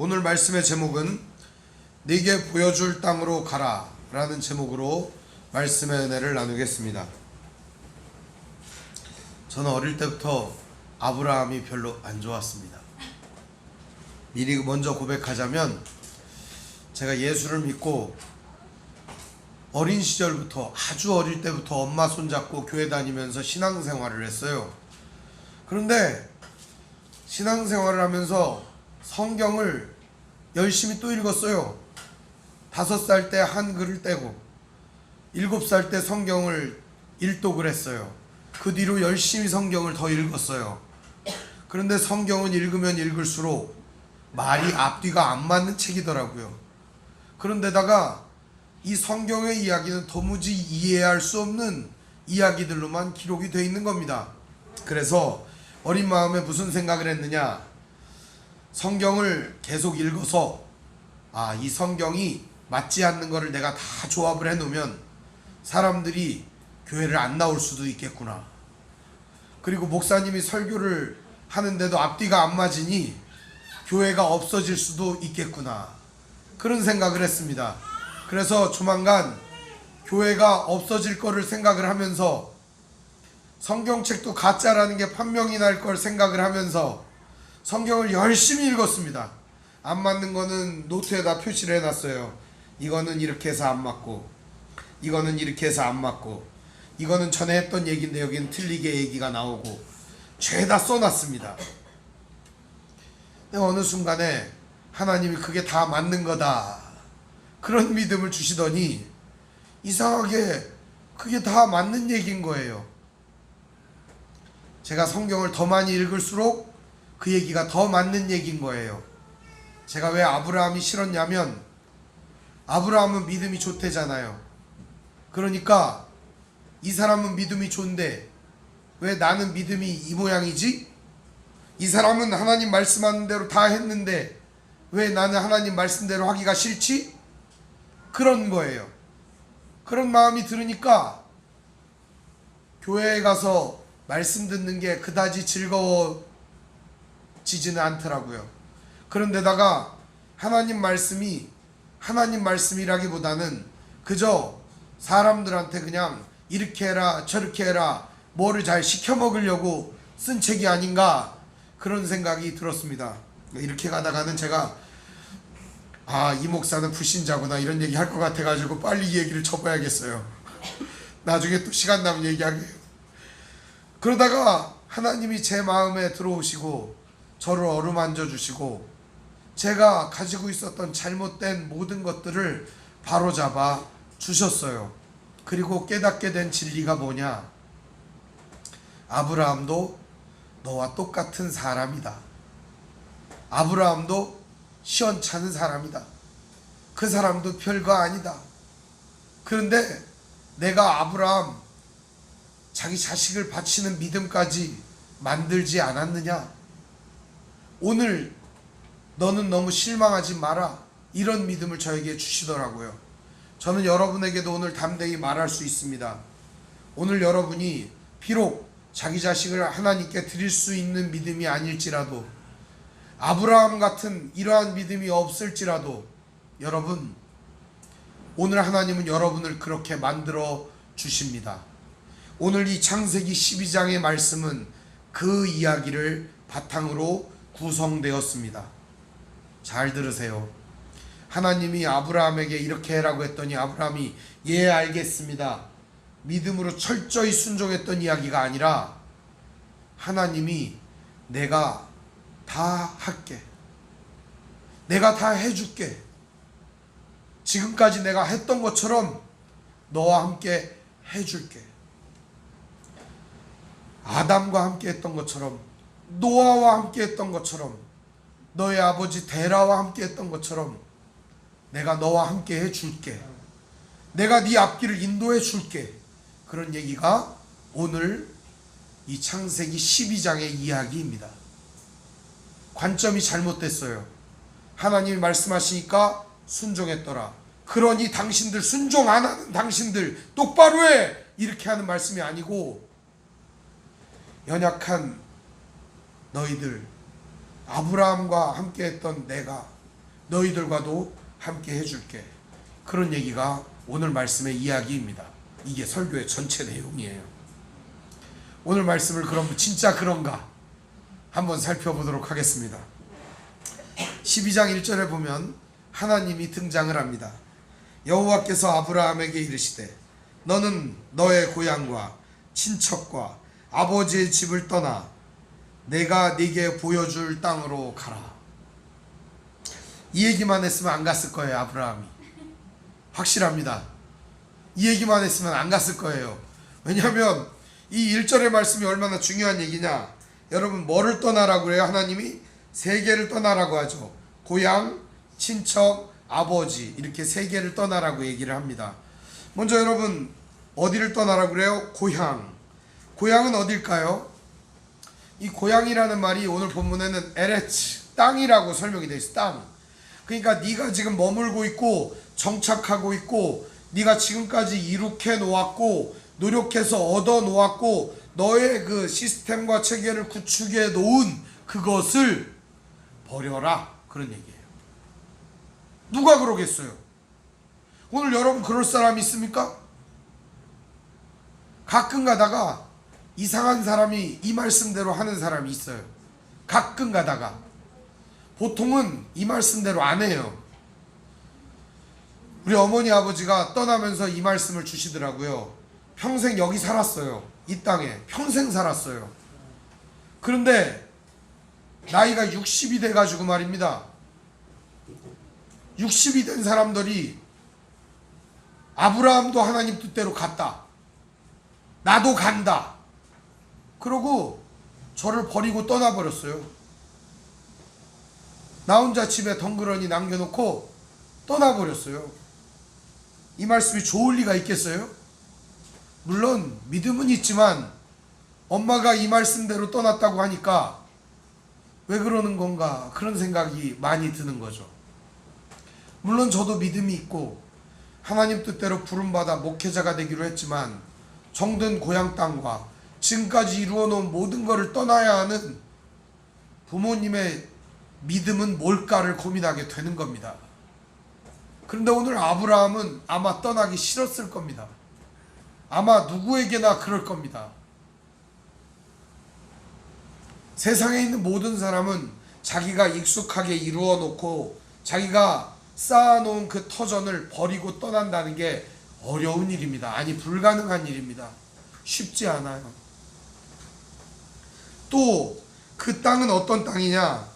오늘 말씀의 제목은 네게 보여줄 땅으로 가라 라는 제목으로 말씀의 은혜를 나누겠습니다. 저는 어릴 때부터 아브라함이 별로 안 좋았습니다. 미리 먼저 고백하자면 제가 예수를 믿고 어린 시절부터, 아주 어릴 때부터 엄마 손잡고 교회 다니면서 신앙생활을 했어요. 그런데 신앙생활을 하면서 성경을 열심히 또 읽었어요. 5살 때 한글을 떼고 7살 때 성경을 일독을 했어요. 그 뒤로 열심히 성경을 더 읽었어요. 그런데 성경은 읽으면 읽을수록 말이 앞뒤가 안 맞는 책이더라고요. 그런데다가 이 성경의 이야기는 도무지 이해할 수 없는 이야기들로만 기록이 되어 있는 겁니다. 그래서 어린 마음에 무슨 생각을 했느냐, 성경을 계속 읽어서 이 성경이 맞지 않는 거를 내가 다 조합을 해놓으면 사람들이 교회를 안 나올 수도 있겠구나. 그리고 목사님이 설교를 하는데도 앞뒤가 안 맞으니 교회가 없어질 수도 있겠구나. 그런 생각을 했습니다. 그래서 조만간 교회가 없어질 거를 생각을 하면서 성경책도 가짜라는 게 판명이 날 걸 생각을 하면서 성경을 열심히 읽었습니다. 안 맞는 거는 노트에다 표시를 해놨어요. 이거는 이렇게 해서 안 맞고, 이거는 이렇게 해서 안 맞고, 이거는 전에 했던 얘기인데 여기는 틀리게 얘기가 나오고, 죄다 써놨습니다. 근데 어느 순간에 하나님이 그게 다 맞는 거다, 그런 믿음을 주시더니 이상하게 그게 다 맞는 얘기인 거예요. 제가 성경을 더 많이 읽을수록 그 얘기가 더 맞는 얘기인 거예요. 제가 왜 아브라함이 싫었냐면, 아브라함은 믿음이 좋대잖아요. 그러니까 이 사람은 믿음이 좋은데 왜 나는 믿음이 이 모양이지? 이 사람은 하나님 말씀하는 대로 다 했는데 왜 나는 하나님 말씀대로 하기가 싫지? 그런 거예요. 그런 마음이 들으니까 교회에 가서 말씀 듣는 게 그다지 즐거워지지는 않더라고요. 그런데다가 하나님 말씀이 하나님 말씀이라기보다는 그저 사람들한테 그냥 이렇게 해라 저렇게 해라 뭐를 잘 시켜 먹으려고 쓴 책이 아닌가, 그런 생각이 들었습니다. 이렇게 가다가는 제가 이 목사는 불신자구나 이런 얘기 할 것 같아가지고 빨리 이 얘기를 접어야겠어요. 나중에 또 시간 나면 얘기하게요. 그러다가 하나님이 제 마음에 들어오시고 저를 어루만져 주시고 제가 가지고 있었던 잘못된 모든 것들을 바로잡아 주셨어요. 그리고 깨닫게 된 진리가 뭐냐, 아브라함도 너와 똑같은 사람이다. 아브라함도 시원찮은 사람이다. 그 사람도 별거 아니다. 그런데 내가 아브라함 자기 자식을 바치는 믿음까지 만들지 않았느냐? 오늘 너는 너무 실망하지 마라, 이런 믿음을 저에게 주시더라고요. 저는 여러분에게도 오늘 담대히 말할 수 있습니다. 오늘 여러분이 비록 자기 자식을 하나님께 드릴 수 있는 믿음이 아닐지라도, 아브라함 같은 이러한 믿음이 없을지라도, 여러분 오늘 하나님은 여러분을 그렇게 만들어 주십니다. 오늘 이 창세기 12장의 말씀은 그 이야기를 바탕으로 구성되었습니다. 잘 들으세요. 하나님이 아브라함에게 이렇게 해라고 했더니 아브라함이 예 알겠습니다, 믿음으로 철저히 순종했던 이야기가 아니라, 하나님이 내가 다 할게, 내가 다 해줄게, 지금까지 내가 했던 것처럼 너와 함께 해줄게, 아담과 함께 했던 것처럼, 노아와 함께 했던 것처럼, 너의 아버지 데라와 함께 했던 것처럼 내가 너와 함께 해줄게, 내가 네 앞길을 인도해 줄게. 그런 얘기가 오늘 이 창세기 12장의 이야기입니다. 관점이 잘못됐어요. 하나님이 말씀하시니까 순종했더라, 그러니 당신들 순종 안 하는 당신들 똑바로 해, 이렇게 하는 말씀이 아니고, 연약한 너희들, 아브라함과 함께 했던 내가 너희들과도 함께 해줄게. 그런 얘기가 오늘 말씀의 이야기입니다. 이게 설교의 전체 내용이에요. 오늘 말씀을 그럼 진짜 그런가 한번 살펴보도록 하겠습니다. 12장 1절에 보면 하나님이 등장을 합니다. 여호와께서 아브라함에게 이르시되 너는 너의 고향과 친척과 아버지의 집을 떠나 내가 네게 보여줄 땅으로 가라. 이 얘기만 했으면 안 갔을 거예요. 아브라함이 확실합니다. 이 얘기만 했으면 안 갔을 거예요. 왜냐하면 이 1절의 말씀이 얼마나 중요한 얘기냐. 여러분, 뭐를 떠나라고 그래요? 하나님이 세 개를 떠나라고 하죠. 고향, 친척, 아버지, 이렇게 세 개를 떠나라고 얘기를 합니다. 먼저 여러분, 어디를 떠나라고 그래요? 고향. 고향은 어딜까요? 이 고향이라는 말이 오늘 본문에는 에레츠, 땅이라고 설명이 되어 있어요. 땅. 그러니까 네가 지금 머물고 있고 정착하고 있고 네가 지금까지 이룩해 놓았고 노력해서 얻어 놓았고 너의 그 시스템과 체계를 구축해 놓은 그것을 버려라, 그런 얘기예요. 누가 그러겠어요? 오늘 여러분 그럴 사람 있습니까? 가끔 가다가 이상한 사람이 이 말씀대로 하는 사람이 있어요. 가끔 가다가. 보통은 이 말씀대로 안 해요. 우리 어머니 아버지가 떠나면서 이 말씀을 주시더라고요. 평생 여기 살았어요. 이 땅에 평생 살았어요. 그런데 나이가 60이 돼가지고 말입니다. 60이 된 사람들이 아브라함도 하나님 뜻대로 갔다, 나도 간다, 그러고 저를 버리고 떠나버렸어요. 나 혼자 집에 덩그러니 남겨놓고 떠나버렸어요. 이 말씀이 좋을 리가 있겠어요? 물론 믿음은 있지만 엄마가 이 말씀대로 떠났다고 하니까 왜 그러는 건가, 그런 생각이 많이 드는 거죠. 물론 저도 믿음이 있고 하나님 뜻대로 부름받아 목회자가 되기로 했지만 정든 고향 땅과 지금까지 이루어놓은 모든 것을 떠나야 하는 부모님의 믿음은 뭘까를 고민하게 되는 겁니다. 그런데 오늘 아브라함은 아마 떠나기 싫었을 겁니다. 아마 누구에게나 그럴 겁니다. 세상에 있는 모든 사람은 자기가 익숙하게 이루어 놓고 자기가 쌓아놓은 그 터전을 버리고 떠난다는 게 어려운 일입니다. 아니, 불가능한 일입니다. 쉽지 않아요. 또 그 땅은 어떤 땅이냐?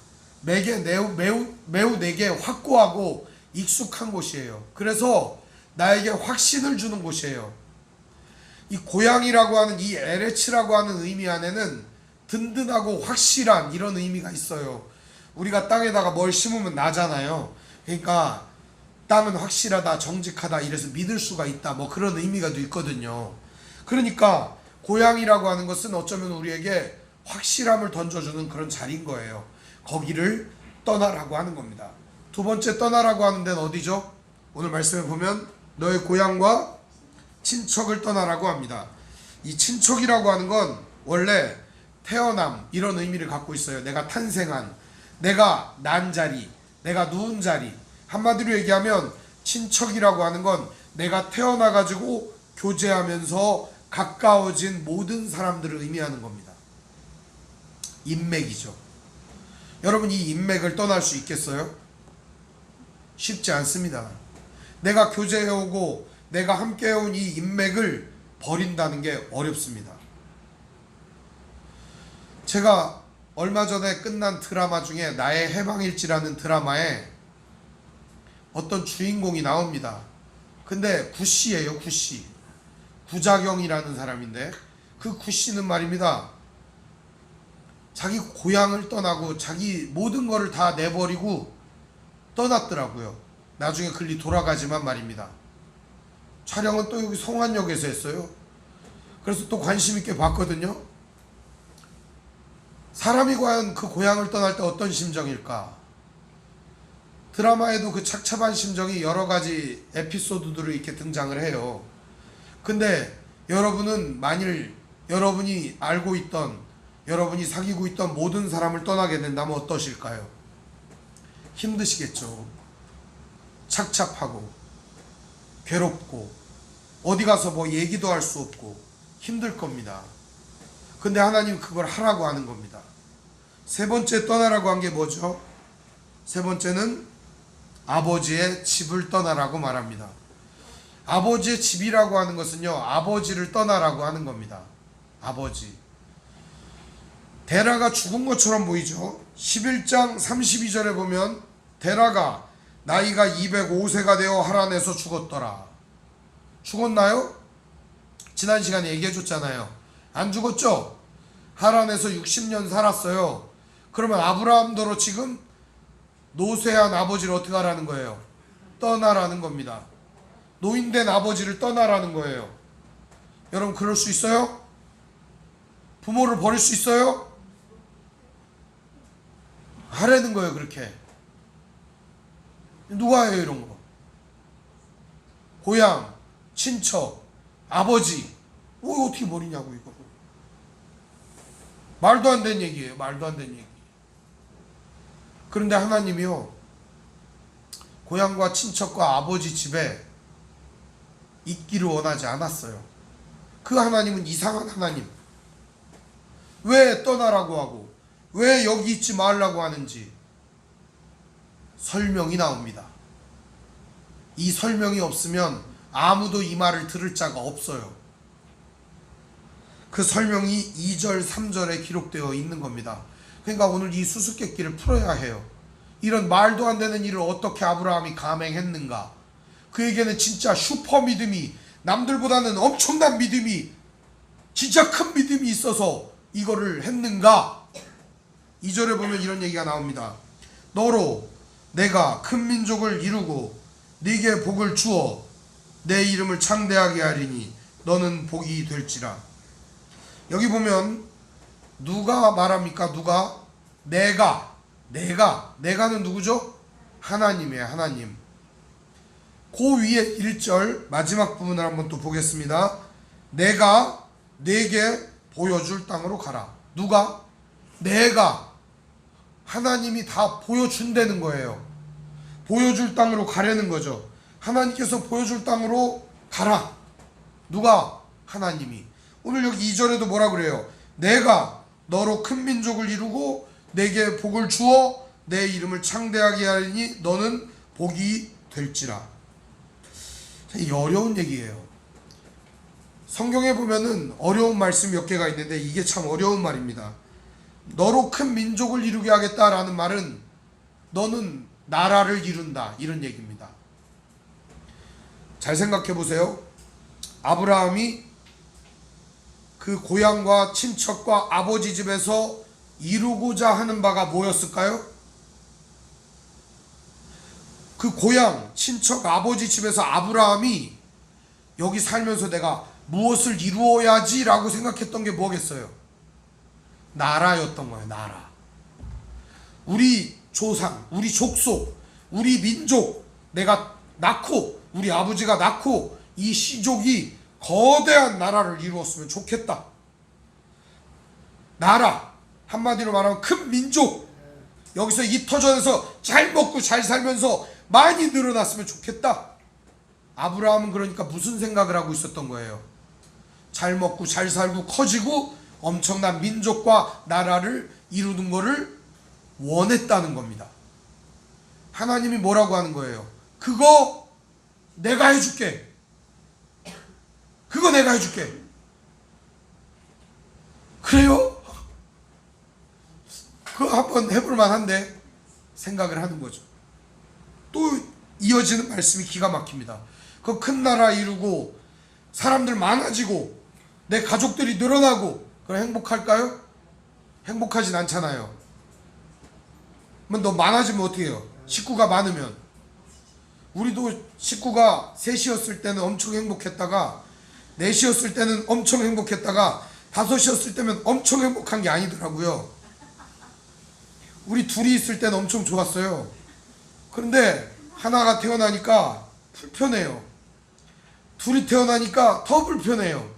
매우 내게 확고하고 익숙한 곳이에요. 그래서 나에게 확신을 주는 곳이에요. 이 고향이라고 하는, 이 에레츠라고 하는 의미 안에는 든든하고 확실한 이런 의미가 있어요. 우리가 땅에다가 뭘 심으면 나잖아요. 그러니까 땅은 확실하다, 정직하다, 이래서 믿을 수가 있다, 뭐 그런 의미가 있거든요. 그러니까 고향이라고 하는 것은 어쩌면 우리에게 확실함을 던져주는 그런 자리인 거예요. 거기를 떠나라고 하는 겁니다. 두 번째 떠나라고 하는 데는 어디죠? 오늘 말씀에 보면 너의 고향과 친척을 떠나라고 합니다. 이 친척이라고 하는 건 원래 태어남, 이런 의미를 갖고 있어요. 내가 탄생한, 내가 난 자리, 내가 누운 자리. 한마디로 얘기하면 친척이라고 하는 건 내가 태어나가지고 교제하면서 가까워진 모든 사람들을 의미하는 겁니다. 인맥이죠. 여러분, 이 인맥을 떠날 수 있겠어요? 쉽지 않습니다. 내가 교제해오고 내가 함께해온 이 인맥을 버린다는 게 어렵습니다. 제가 얼마 전에 끝난 드라마 중에 나의 해방일지라는 드라마에 어떤 주인공이 나옵니다. 근데 구씨예요. 구씨. 구자경이라는 사람인데 그 구씨는 말입니다, 자기 고향을 떠나고 자기 모든 것을 다 내버리고 떠났더라고요. 나중에 글리 돌아가지만 말입니다. 촬영은 또 여기 송환역에서 했어요. 그래서 또 관심 있게 봤거든요. 사람이 과연 그 고향을 떠날 때 어떤 심정일까? 드라마에도 그 착잡한 심정이 여러 가지 에피소드들을 이렇게 등장을 해요. 근데 여러분은 만일 여러분이 알고 있던, 여러분이 사귀고 있던 모든 사람을 떠나게 된다면 어떠실까요? 힘드시겠죠. 착잡하고 괴롭고 어디 가서 뭐 얘기도 할 수 없고 힘들 겁니다. 근데 하나님 그걸 하라고 하는 겁니다. 세 번째 떠나라고 한 게 뭐죠? 세 번째는 아버지의 집을 떠나라고 말합니다. 아버지의 집이라고 하는 것은요, 아버지를 떠나라고 하는 겁니다. 아버지. 데라가 죽은 것처럼 보이죠? 11장 32절에 보면 데라가 나이가 205세가 되어 하란에서 죽었더라. 죽었나요? 지난 시간에 얘기해 줬잖아요. 안 죽었죠? 하란에서 60년 살았어요. 그러면 아브라함더러 지금 노쇠한 아버지를 어떻게 하라는 거예요? 떠나라는 겁니다. 노인된 아버지를 떠나라는 거예요. 여러분 그럴 수 있어요? 부모를 버릴 수 있어요? 하라는 거예요. 그렇게. 누가 해요 이런 거? 고향, 친척, 아버지 어떻게 버리냐고 이거. 말도 안 되는 얘기예요. 말도 안 되는 얘기. 그런데 하나님이요, 고향과 친척과 아버지 집에 있기를 원하지 않았어요. 그 하나님은 이상한 하나님. 왜 떠나라고 하고 왜 여기 있지 말라고 하는지 설명이 나옵니다. 이 설명이 없으면 아무도 이 말을 들을 자가 없어요. 그 설명이 2절 3절에 기록되어 있는 겁니다. 그러니까 오늘 이 수수께끼를 풀어야 해요. 이런 말도 안 되는 일을 어떻게 아브라함이 감행했는가. 그에게는 진짜 슈퍼 믿음이, 남들보다는 엄청난 믿음이, 진짜 큰 믿음이 있어서 이거를 했는가. 2절에 보면 이런 얘기가 나옵니다. 너로 내가 큰 민족을 이루고 네게 복을 주어 내 이름을 창대하게 하리니 너는 복이 될지라. 여기 보면 누가 말합니까? 누가? 내가는 누구죠? 하나님이에요. 하나님. 그 위에 1절 마지막 부분을 한번 또 보겠습니다. 내가 네게 보여줄 땅으로 가라. 누가? 내가. 하나님이 다 보여준다는 거예요. 보여줄 땅으로 가려는 거죠. 하나님께서 보여줄 땅으로 가라. 누가? 하나님이. 오늘 여기 2절에도 뭐라 그래요? 내가 너로 큰 민족을 이루고 내게 복을 주어 내 이름을 창대하게 하리니 너는 복이 될지라. 이 어려운 얘기예요. 성경에 보면은 어려운 말씀 몇 개가 있는데 이게 참 어려운 말입니다. 너로 큰 민족을 이루게 하겠다라는 말은 너는 나라를 이룬다, 이런 얘기입니다. 잘 생각해 보세요. 아브라함이 그 고향과 친척과 아버지 집에서 이루고자 하는 바가 뭐였을까요? 그 고향, 친척, 아버지 집에서 아브라함이 여기 살면서 내가 무엇을 이루어야지 라고 생각했던 게 뭐겠어요? 나라였던 거예요. 나라. 우리 조상, 우리 족속, 우리 민족, 내가 낳고 우리 아버지가 낳고 이 시족이 거대한 나라를 이루었으면 좋겠다. 나라, 한마디로 말하면 큰 민족, 여기서 이 터전에서 잘 먹고 잘 살면서 많이 늘어났으면 좋겠다. 아브라함은 그러니까 무슨 생각을 하고 있었던 거예요? 잘 먹고 잘 살고 커지고 엄청난 민족과 나라를 이루는 것을 원했다는 겁니다. 하나님이 뭐라고 하는 거예요? 그거 내가 해줄게. 그거 내가 해줄게. 그래요? 그거 한번 해볼 만한데 생각을 하는 거죠. 또 이어지는 말씀이 기가 막힙니다. 그 큰 나라 이루고 사람들 많아지고 내 가족들이 늘어나고 그럼 행복할까요? 행복하진 않잖아요. 그럼 너 많아지면 어떻게 해요? 식구가 많으면. 우리도 식구가 셋이었을 때는 엄청 행복했다가 넷이었을 때는 엄청 행복했다가 다섯이었을 때면 엄청 행복한 게 아니더라고요. 우리 둘이 있을 때는 엄청 좋았어요. 그런데 하나가 태어나니까 불편해요. 둘이 태어나니까 더 불편해요.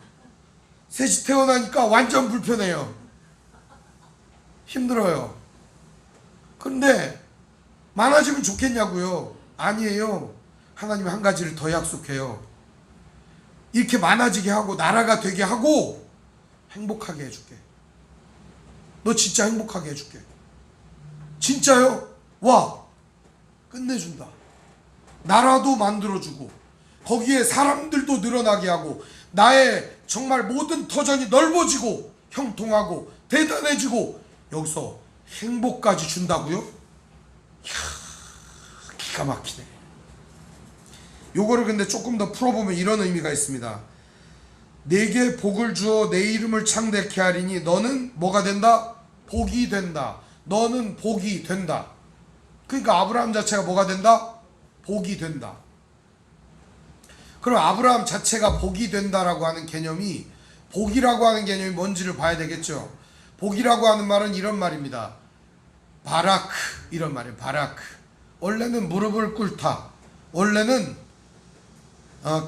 셋이 태어나니까 완전 불편해요. 힘들어요. 그런데 많아지면 좋겠냐고요? 아니에요. 하나님이 한 가지를 더 약속해요. 이렇게 많아지게 하고 나라가 되게 하고 행복하게 해줄게. 너 진짜 행복하게 해줄게. 진짜요? 와, 끝내준다. 나라도 만들어주고 거기에 사람들도 늘어나게 하고 나의 정말 모든 터전이 넓어지고 형통하고 대단해지고 여기서 행복까지 준다고요? 이야, 기가 막히네. 요거를 근데 조금 더 풀어보면 이런 의미가 있습니다. 내게 복을 주어 내 이름을 창대케 하리니 너는 뭐가 된다? 복이 된다. 너는 복이 된다. 그러니까 아브라함 자체가 뭐가 된다? 복이 된다. 그럼 아브라함 자체가 복이 된다라고 하는 개념이, 복이라고 하는 개념이 뭔지를 봐야 되겠죠. 복이라고 하는 말은 이런 말입니다. 바라크, 이런 말이에요. 바라크. 원래는 무릎을 꿇다, 원래는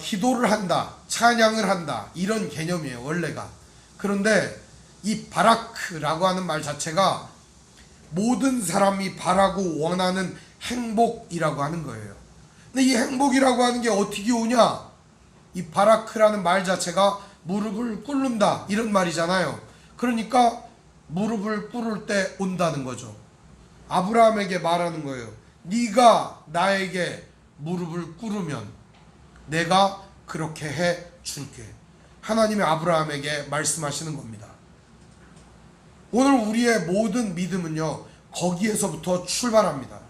기도를 한다, 찬양을 한다, 이런 개념이에요 원래가. 그런데 이 바라크라고 하는 말 자체가 모든 사람이 바라고 원하는 행복이라고 하는 거예요. 근데 이 행복이라고 하는 게 어떻게 오냐? 이 바라크라는 말 자체가 무릎을 꿇는다 이런 말이잖아요. 그러니까 무릎을 꿇을 때 온다는 거죠. 아브라함에게 말하는 거예요. 네가 나에게 무릎을 꿇으면 내가 그렇게 해 줄게. 하나님이 아브라함에게 말씀하시는 겁니다. 오늘 우리의 모든 믿음은요, 거기에서부터 출발합니다.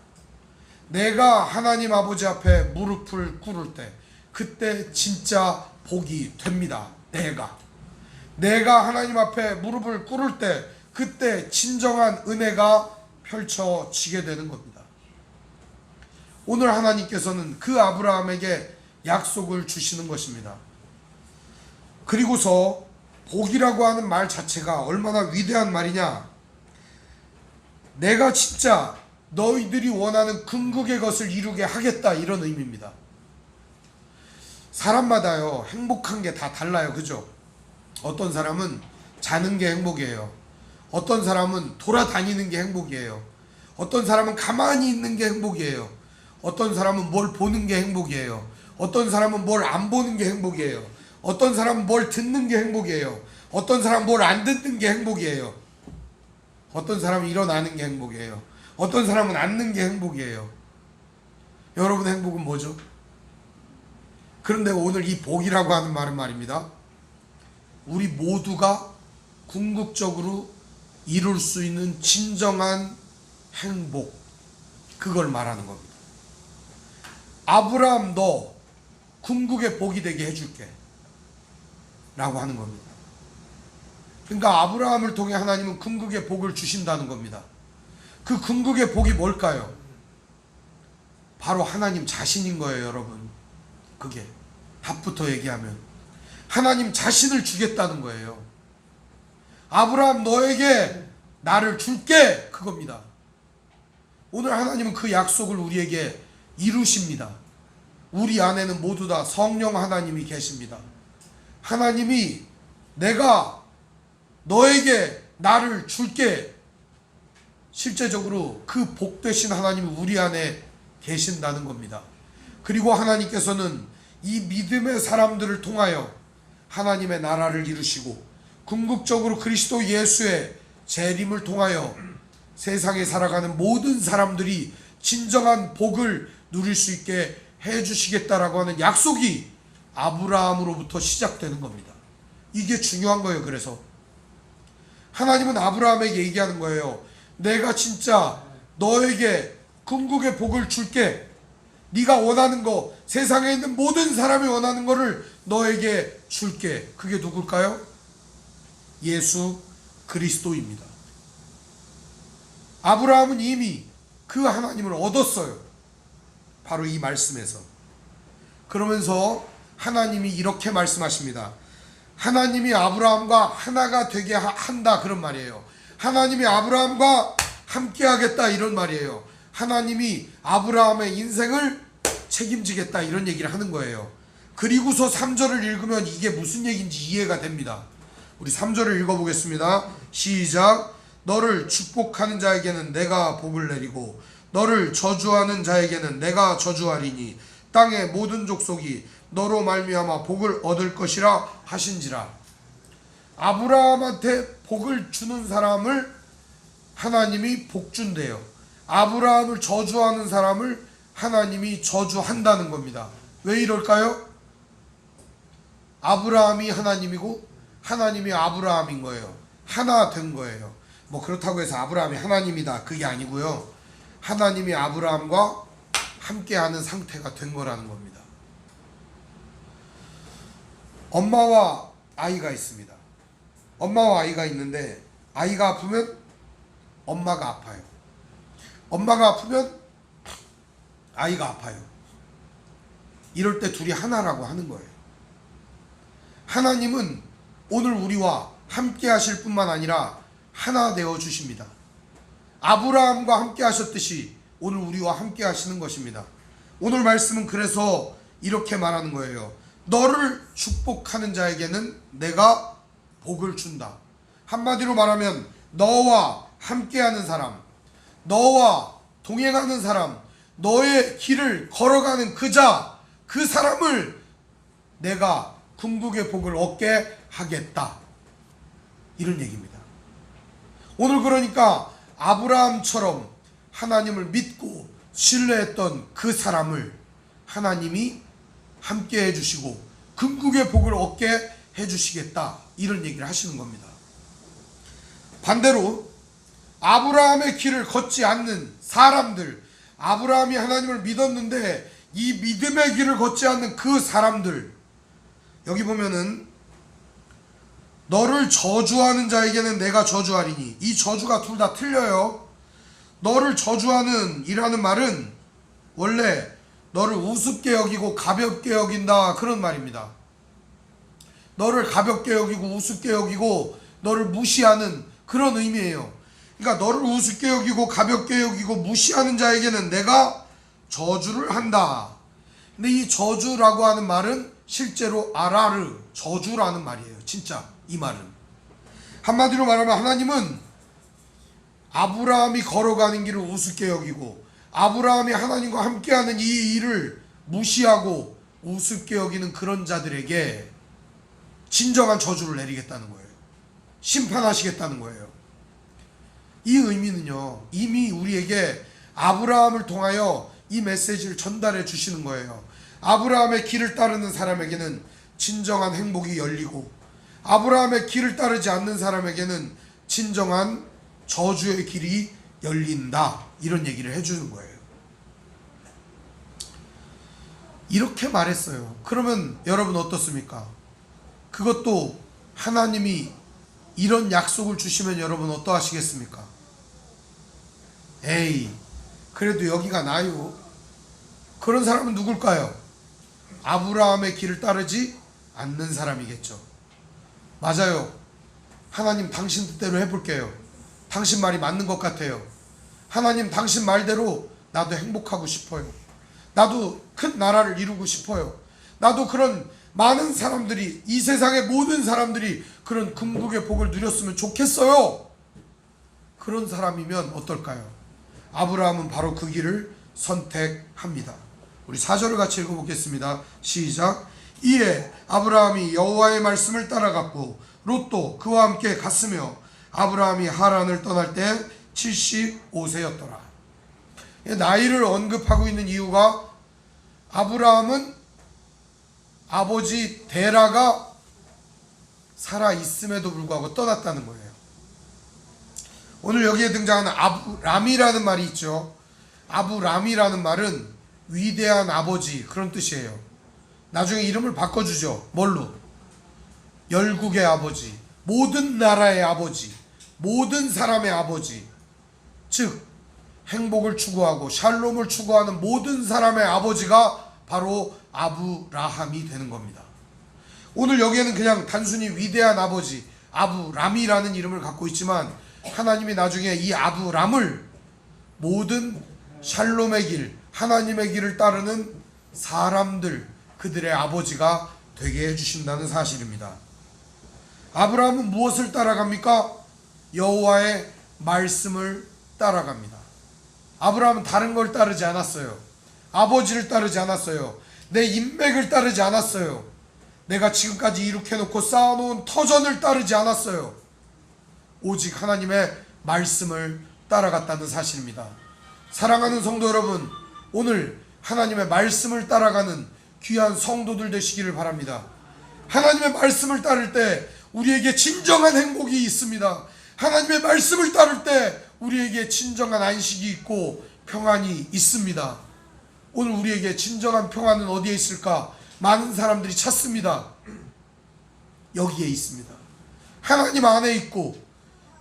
내가 하나님 아버지 앞에 무릎을 꿇을 때 그때 진짜 복이 됩니다. 내가 하나님 앞에 무릎을 꿇을 때 그때 진정한 은혜가 펼쳐지게 되는 겁니다. 오늘 하나님께서는 그 아브라함에게 약속을 주시는 것입니다. 그리고서 복이라고 하는 말 자체가 얼마나 위대한 말이냐? 내가 진짜 너희들이 원하는 궁극의 것을 이루게 하겠다, 이런 의미입니다. 사람마다요 행복한 게 다 달라요. 그죠? 어떤 사람은 자는 게 행복이에요. 어떤 사람은 돌아다니는 게 행복이에요. 어떤 사람은 가만히 있는 게 행복이에요. 어떤 사람은 뭘 보는 게 행복이에요. 어떤 사람은 뭘 안 보는 게 행복이에요. 어떤 사람은 뭘 듣는 게 행복이에요. 어떤 사람은 뭘 안 듣는 게 행복이에요. 어떤 사람은 일어나는 게 행복이에요. 어떤 사람은 앉는 게 행복이에요. 여러분의 행복은 뭐죠? 그런데 오늘 이 복이라고 하는 말은 말입니다, 우리 모두가 궁극적으로 이룰 수 있는 진정한 행복, 그걸 말하는 겁니다. 아브라함 너 궁극의 복이 되게 해줄게 라고 하는 겁니다. 그러니까 아브라함을 통해 하나님은 궁극의 복을 주신다는 겁니다. 그 궁극의 복이 뭘까요? 바로 하나님 자신인 거예요, 여러분. 그게 답부터 얘기하면 하나님 자신을 주겠다는 거예요. 아브라함 너에게 나를 줄게, 그겁니다. 오늘 하나님은 그 약속을 우리에게 이루십니다. 우리 안에는 모두 다 성령 하나님이 계십니다. 하나님이 내가 너에게 나를 줄게, 실제적으로 그 복 되신 하나님이 우리 안에 계신다는 겁니다. 그리고 하나님께서는 이 믿음의 사람들을 통하여 하나님의 나라를 이루시고 궁극적으로 그리스도 예수의 재림을 통하여 세상에 살아가는 모든 사람들이 진정한 복을 누릴 수 있게 해주시겠다라고 하는 약속이 아브라함으로부터 시작되는 겁니다. 이게 중요한 거예요. 그래서 하나님은 아브라함에게 얘기하는 거예요. 내가 진짜 너에게 궁극의 복을 줄게. 네가 원하는 거, 세상에 있는 모든 사람이 원하는 거를 너에게 줄게. 그게 누굴까요? 예수 그리스도입니다. 아브라함은 이미 그 하나님을 얻었어요. 바로 이 말씀에서. 그러면서 하나님이 이렇게 말씀하십니다. 하나님이 아브라함과 하나가 되게 한다, 그런 말이에요. 하나님이 아브라함과 함께 하겠다, 이런 말이에요. 하나님이 아브라함의 인생을 책임지겠다, 이런 얘기를 하는 거예요. 그리고서 3절을 읽으면 이게 무슨 얘기인지 이해가 됩니다. 우리 3절을 읽어보겠습니다. 시작. 너를 축복하는 자에게는 내가 복을 내리고 너를 저주하는 자에게는 내가 저주하리니 땅의 모든 족속이 너로 말미암아 복을 얻을 것이라 하신지라. 아브라함한테 복을 주는 사람을 하나님이 복 준대요. 아브라함을 저주하는 사람을 하나님이 저주한다는 겁니다. 왜 이럴까요? 아브라함이 하나님이고 하나님이 아브라함인 거예요. 하나 된 거예요. 뭐 그렇다고 해서 아브라함이 하나님이다 그게 아니고요. 하나님이 아브라함과 함께하는 상태가 된 거라는 겁니다. 엄마와 아이가 있습니다. 엄마와 아이가 있는데 아이가 아프면 엄마가 아파요. 엄마가 아프면 아이가 아파요. 이럴 때 둘이 하나라고 하는 거예요. 하나님은 오늘 우리와 함께 하실 뿐만 아니라 하나 되어 주십니다. 아브라함과 함께 하셨듯이 오늘 우리와 함께 하시는 것입니다. 오늘 말씀은 그래서 이렇게 말하는 거예요. 너를 축복하는 자에게는 내가 복을 준다. 한마디로 말하면 너와 함께하는 사람, 너와 동행하는 사람, 너의 길을 걸어가는 그 사람을 내가 궁극의 복을 얻게 하겠다. 이런 얘기입니다. 오늘 그러니까 아브라함처럼 하나님을 믿고 신뢰했던 그 사람을 하나님이 함께 해주시고 궁극의 복을 얻게 해주시겠다. 이런 얘기를 하시는 겁니다. 반대로 아브라함의 길을 걷지 않는 사람들, 아브라함이 하나님을 믿었는데 이 믿음의 길을 걷지 않는 그 사람들, 여기 보면은 너를 저주하는 자에게는 내가 저주하리니, 이 저주가 둘 다 틀려요. 너를 저주하는 이라는 말은 원래 너를 우습게 여기고 가볍게 여긴다 그런 말입니다. 너를 가볍게 여기고 우습게 여기고 너를 무시하는 그런 의미예요. 그러니까 너를 우습게 여기고 가볍게 여기고 무시하는 자에게는 내가 저주를 한다. 근데 이 저주라고 하는 말은 실제로 아라르, 저주라는 말이에요. 진짜 이 말은. 한마디로 말하면 하나님은 아브라함이 걸어가는 길을 우습게 여기고 아브라함이 하나님과 함께하는 이 일을 무시하고 우습게 여기는 그런 자들에게 진정한 저주를 내리겠다는 거예요. 심판하시겠다는 거예요. 이 의미는요, 이미 우리에게 아브라함을 통하여 이 메시지를 전달해 주시는 거예요. 아브라함의 길을 따르는 사람에게는 진정한 행복이 열리고 아브라함의 길을 따르지 않는 사람에게는 진정한 저주의 길이 열린다. 이런 얘기를 해주는 거예요. 이렇게 말했어요. 그러면 여러분 어떻습니까? 그것도 하나님이 이런 약속을 주시면 여러분 어떠하시겠습니까? 에이, 그래도 여기가 나요. 그런 사람은 누굴까요? 아브라함의 길을 따르지 않는 사람이겠죠. 맞아요. 하나님 당신 뜻대로 해볼게요. 당신 말이 맞는 것 같아요. 하나님 당신 말대로 나도 행복하고 싶어요. 나도 큰 나라를 이루고 싶어요. 나도 그런 많은 사람들이, 이 세상의 모든 사람들이 그런 궁극의 복을 누렸으면 좋겠어요. 그런 사람이면 어떨까요? 아브라함은 바로 그 길을 선택합니다. 우리 4절을 같이 읽어보겠습니다. 시작. 이에 아브라함이 여호와의 말씀을 따라갔고 롯도 그와 함께 갔으며 아브라함이 하란을 떠날 때 75세였더라. 나이를 언급하고 있는 이유가 아브라함은 아버지 데라가 살아있음에도 불구하고 떠났다는 거예요. 오늘 여기에 등장하는 아브람이라는 말이 있죠. 아브람이라는 말은 위대한 아버지 그런 뜻이에요. 나중에 이름을 바꿔주죠. 뭘로? 열국의 아버지, 모든 나라의 아버지, 모든 사람의 아버지, 즉 행복을 추구하고 샬롬을 추구하는 모든 사람의 아버지가 바로 아브라함이 되는 겁니다. 오늘 여기에는 그냥 단순히 위대한 아버지 아브람이라는 이름을 갖고 있지만 하나님이 나중에 이 아브람을 모든 샬롬의 길, 하나님의 길을 따르는 사람들, 그들의 아버지가 되게 해주신다는 사실입니다. 아브라함은 무엇을 따라갑니까? 여호와의 말씀을 따라갑니다. 아브라함은 다른 걸 따르지 않았어요. 아버지를 따르지 않았어요. 내 인맥을 따르지 않았어요. 내가 지금까지 이룩해놓고 쌓아놓은 터전을 따르지 않았어요. 오직 하나님의 말씀을 따라갔다는 사실입니다. 사랑하는 성도 여러분, 오늘 하나님의 말씀을 따라가는 귀한 성도들 되시기를 바랍니다. 하나님의 말씀을 따를 때 우리에게 진정한 행복이 있습니다. 하나님의 말씀을 따를 때 우리에게 진정한 안식이 있고 평안이 있습니다. 오늘 우리에게 진정한 평안은 어디에 있을까? 많은 사람들이 찾습니다. 여기에 있습니다. 하나님 안에 있고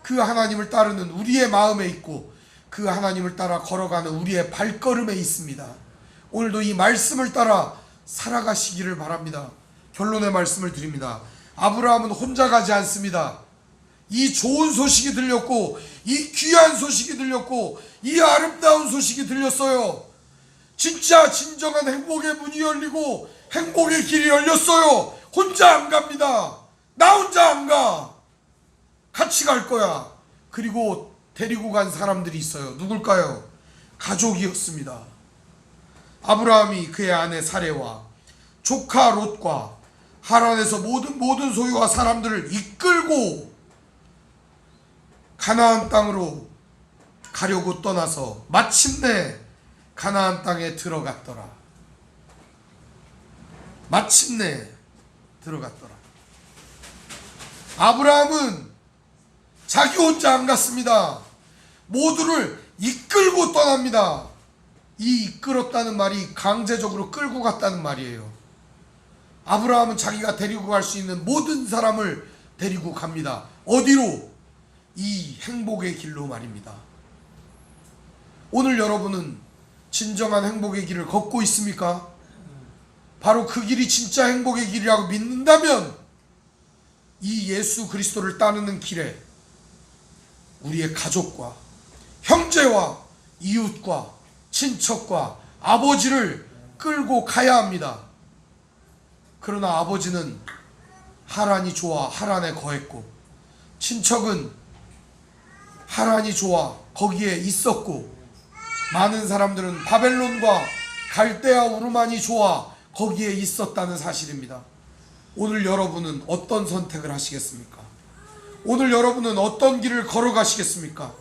그 하나님을 따르는 우리의 마음에 있고 그 하나님을 따라 걸어가는 우리의 발걸음에 있습니다. 오늘도 이 말씀을 따라 살아가시기를 바랍니다. 결론의 말씀을 드립니다. 아브라함은 혼자 가지 않습니다. 이 좋은 소식이 들렸고 이 귀한 소식이 들렸고 이 아름다운 소식이 들렸어요. 진짜 진정한 행복의 문이 열리고 행복의 길이 열렸어요. 혼자 안 갑니다. 나 혼자 안 가. 같이 갈 거야. 그리고 데리고 간 사람들이 있어요. 누굴까요? 가족이었습니다. 아브라함이 그의 아내 사레와 조카 롯과 하란에서 모든 소유와 사람들을 이끌고 가나안 땅으로 가려고 떠나서 마침내 가나안 땅에 들어갔더라. 마침내 들어갔더라. 아브라함은 자기 혼자 안 갔습니다. 모두를 이끌고 떠납니다. 이 이끌었다는 말이 강제적으로 끌고 갔다는 말이에요. 아브라함은 자기가 데리고 갈 수 있는 모든 사람을 데리고 갑니다. 어디로? 이 행복의 길로 말입니다. 오늘 여러분은 진정한 행복의 길을 걷고 있습니까? 바로 그 길이 진짜 행복의 길이라고 믿는다면 이 예수 그리스도를 따르는 길에 우리의 가족과 형제와 이웃과 친척과 아버지를 끌고 가야 합니다. 그러나 아버지는 하란이 좋아 하란에 거했고 친척은 하란이 좋아 거기에 있었고 많은 사람들은 바벨론과 갈대아 우르만이 좋아 거기에 있었다는 사실입니다. 오늘 여러분은 어떤 선택을 하시겠습니까? 오늘 여러분은 어떤 길을 걸어가시겠습니까?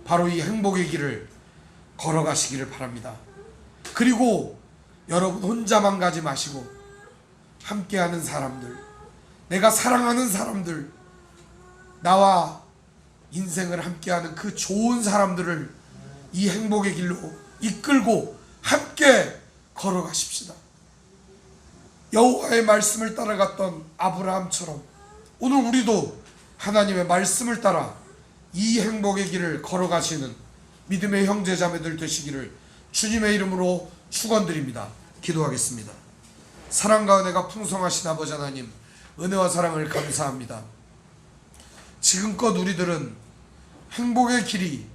바로 이 행복의 길을 걸어가시기를 바랍니다. 그리고 여러분 혼자만 가지 마시고 함께하는 사람들, 내가 사랑하는 사람들, 나와 인생을 함께하는 그 좋은 사람들을 이 행복의 길로 이끌고 함께 걸어가십시다. 여호와의 말씀을 따라갔던 아브라함처럼 오늘 우리도 하나님의 말씀을 따라 이 행복의 길을 걸어가시는 믿음의 형제자매들 되시기를 주님의 이름으로 축원드립니다. 기도하겠습니다. 사랑과 은혜가 풍성하신 아버지 하나님, 은혜와 사랑을 감사합니다. 지금껏 우리들은 행복의 길이,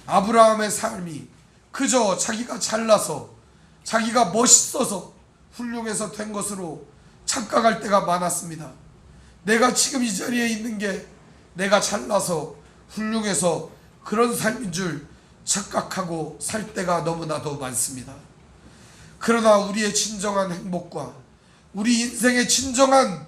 아브라함의 삶이 그저 자기가 잘나서 자기가 멋있어서 훌륭해서 된 것으로 착각할 때가 많았습니다. 내가 지금 이 자리에 있는 게 내가 잘나서 훌륭해서 그런 삶인 줄 착각하고 살 때가 너무나도 많습니다. 그러나 우리의 진정한 행복과 우리 인생의 진정한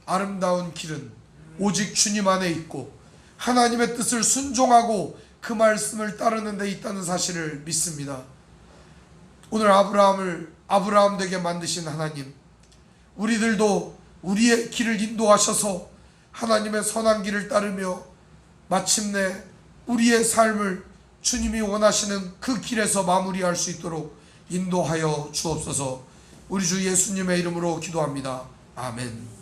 아름다운 길은 오직 주님 안에 있고 하나님의 뜻을 순종하고 그 말씀을 따르는 데 있다는 사실을 믿습니다. 오늘 아브라함 되게 만드신 하나님, 우리들도 우리의 길을 인도하셔서 하나님의 선한 길을 따르며 마침내 우리의 삶을 주님이 원하시는 그 길에서 마무리할 수 있도록 인도하여 주옵소서. 우리 주 예수님의 이름으로 기도합니다. 아멘.